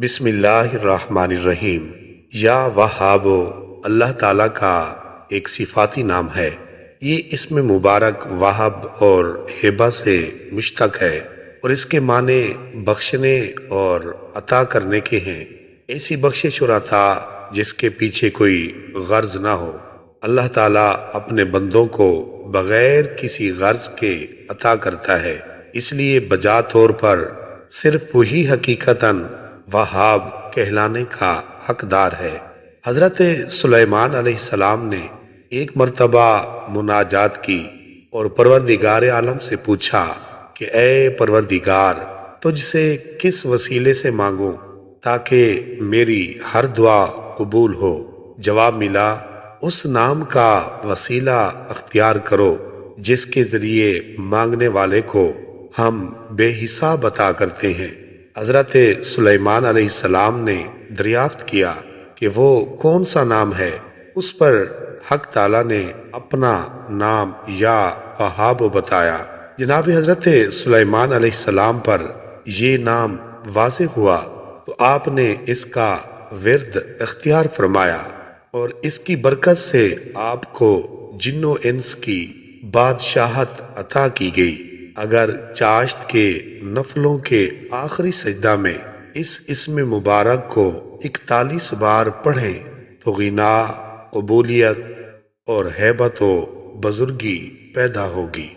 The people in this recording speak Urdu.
بسم اللہ الرحمن الرحیم۔ یا وہاب اللہ تعالیٰ کا ایک صفاتی نام ہے۔ یہ اسم مبارک وہب اور ہبہ سے مشتق ہے اور اس کے معنی بخشنے اور عطا کرنے کے ہیں۔ ایسی بخشش اور عطا جس کے پیچھے کوئی غرض نہ ہو۔ اللہ تعالیٰ اپنے بندوں کو بغیر کسی غرض کے عطا کرتا ہے، اس لیے بجا طور پر صرف وہی حقیقتاً وہاب کہلانے کا حقدار ہے۔ حضرت سلیمان علیہ السلام نے ایک مرتبہ مناجات کی اور پروردگار عالم سے پوچھا کہ اے پروردگار، تجھ سے کس وسیلے سے مانگوں تاکہ میری ہر دعا قبول ہو؟ جواب ملا، اس نام کا وسیلہ اختیار کرو جس کے ذریعے مانگنے والے کو ہم بے حساب عطا کرتے ہیں۔ حضرت سلیمان علیہ السلام نے دریافت کیا کہ وہ کون سا نام ہے۔ اس پر حق تعالیٰ نے اپنا نام یا وہاب بتایا۔ جناب حضرت سلیمان علیہ السلام پر یہ نام واضح ہوا تو آپ نے اس کا ورد اختیار فرمایا اور اس کی برکت سے آپ کو جن و انس کی بادشاہت عطا کی گئی۔ اگر چاشت کے نفلوں کے آخری سجدہ میں اس اسم مبارک کو 41 بار پڑھیں تو غنا، قبولیت اور ہیبت و بزرگی پیدا ہوگی۔